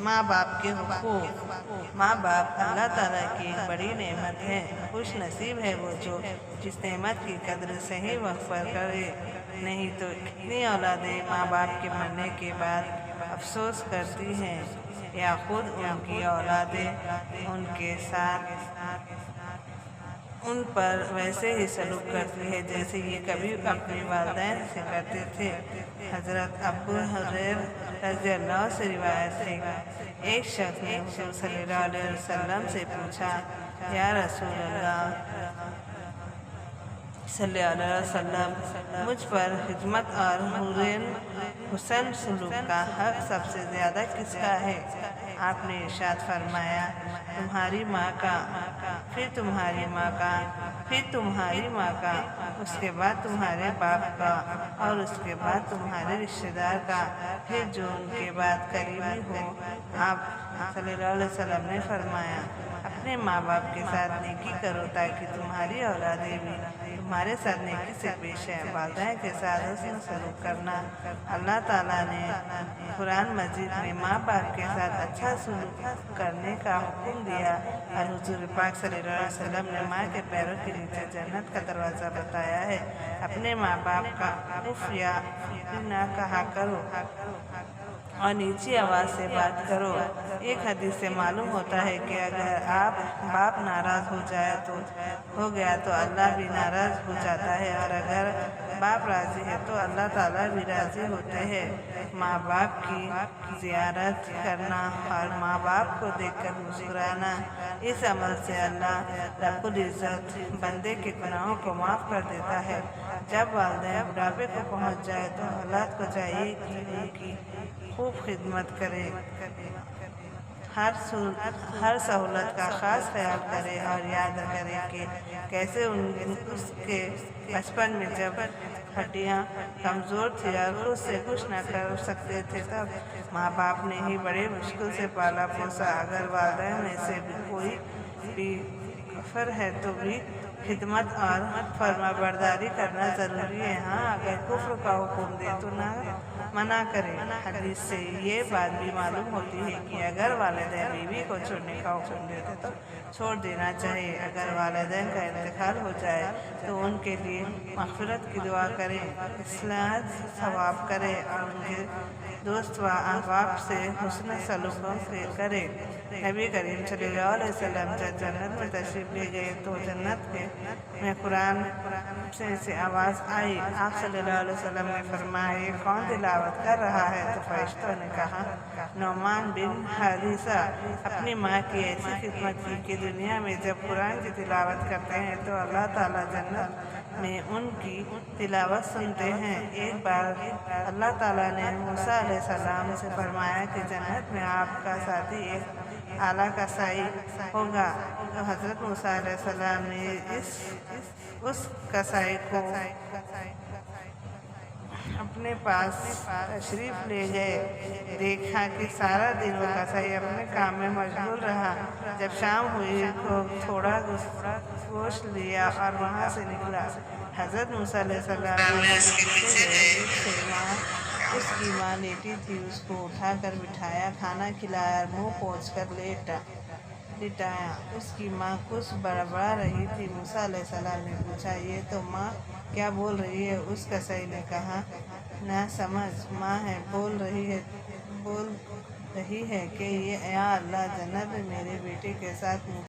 ماں باپ کے حقوق۔ ماں باپ اللہ تعالیٰ کی ایک بڑی نعمت ہے۔ خوش نصیب ہے وہ جو جس نعمت کی قدر صحیح وقت پر کرے، نہیں تو کتنی اولادیں ماں باپ کے مرنے کے بعد افسوس کرتی ہیں، یا خود ان کی اولادیں ان کے ساتھ ان پر ویسے ہی سلوک کرتی ہے جیسے یہ کبھی اپنے والدین سے کرتے تھے۔ حضرت ابو ہریرہ رضی اللہ عنہ سے روایت ہے، ایک شخص نے حضور صلی اللہ علیہ وسلم سے پوچھا، یا رسول اللہ صلی اللہ علیہ وسلم، مجھ پر خدمت اور حسن سلوک کا حق سب سے زیادہ کس کا ہے؟ آپ نے ارشاد فرمایا، تمہاری ماں کا، پھر تمہاری ماں کا، پھر تمہاری ماں کا، اس کے بعد تمہارے باپ کا، اور اس کے بعد تمہارے رشتہ دار کا، پھر جو ان کے بعد قریبی ہو۔ آپ صلی اللہ علیہ وسلم نے فرمایا، اپنے ماں باپ کے ساتھ نیکی کرو تاکہ تمہاری اولادیں بھی تمہارے ساتھ نیکی سے پیش آئیں۔ والدین کے ساتھ حسن سلوک کرنا۔ اللہ تعالیٰ نے قرآن مجید میں ماں باپ کے ساتھ اچھا سلوک کرنے کا حکم دیا، اور حضور پاک صلی اللہ علیہ وسلم نے ماں کے پیروں کے نیچے جنت کا دروازہ بتایا ہے۔ اپنے ماں باپ کا اف یا نہ کہا کرو اور نیچی آواز سے بات کرو۔ ایک حدیث سے معلوم ہوتا ہے کہ اگر باپ ناراض ہو گیا تو اللہ بھی ناراض ہو جاتا ہے، اور اگر باپ راضی ہے تو اللہ تعالیٰ بھی راضی ہوتے ہیں۔ ماں باپ کی زیارت کرنا اور ماں باپ کو دیکھ کر مسکرانا، اس عمل سے اللہ رب العزت بندے کے گناہوں کو معاف کر دیتا ہے۔ جب والدین بڑھاپے کو پہنچ جائے تو اولاد کو چاہیے کہ ان کی خوب خدمت کرے، ہر سہولت کا خاص خیال کرے، اور یاد کرے کہ کیسے اس کے بچپن میں جب ہڈیاں کمزور تھیں اور خود سے کچھ نہ کر سکتے تھے، تب ماں باپ نے ہی بڑے مشکل سے پالا پوسا۔ اگر والدین میں سے کوئی بھی کافر ہے تو بھی خدمت اور فرما برداری کرنا ضروری ہے۔ ہاں، اگر کفر کا حکم دے تو نہ منع کرے۔ حدیث سے یہ بات بھی معلوم ہوتی ہے کہ اگر والدین بیوی کو چھوڑنے کا حکم دیتے تو چھوڑ دینا چاہیے۔ اگر والدین کا انتقال ہو جائے تو ان کے لیے مغفرت کی دعا کرے، اصلاح ثواب کرے، اور ان کے دوست و احباب سے حسن سلوک کرے۔ نبی کریم صلی اللہ علیہ وسلم جب جنت میں تشریف لے گئے تو جنت میں قرآن سے آواز آئی۔ آپ صلی اللہ علیہ وسلم نے فرمایا، یہ کون تلاوت کر رہا ہے؟ تو فرشتوں نے کہا، نعمان بن حارثہ۔ اپنی ماں کی ایسی خدمت کی کہ دنیا میں جب قرآن کی تلاوت کرتے ہیں تو اللہ تعالیٰ جنت میں ان کی تلاوت سنتے ہیں۔ ایک بار اللہ تعالیٰ نے موسیٰ علیہ السلام سے فرمایا کہ جنت میں آپ کا ساتھی ایک اعلیٰ کسائی ہوگا، تو حضرت موسیٰ علیہ السلام نے اس کسائی کو اپنے پاس تشریف لے گئے۔ دیکھا کہ سارا دن وہ کسائی اپنے کام میں مشغول رہا۔ جب شام ہوئی تو تھوڑا گوشت لیا اور وہاں سے نکلا۔ حضرت موسیٰ علیہ السلام نے اس کے پیچھے گئے۔ اس کی ماں لیٹی تھی، اس کو اٹھا کر بٹھایا، کھانا کھلایا، منہ پوچھ کر لٹایا۔ اس کی ماں کچھ بڑبڑا رہی تھی۔ موسیٰ علیہ السلام نے پوچھا، یہ تو ماں کیا بول رہی ہے؟ اس کسائی نے کہا، نہ سمجھ ماں ہے، بول رہی ہے کہ یا اللہ، جنت میں میرے بیٹے کے ساتھ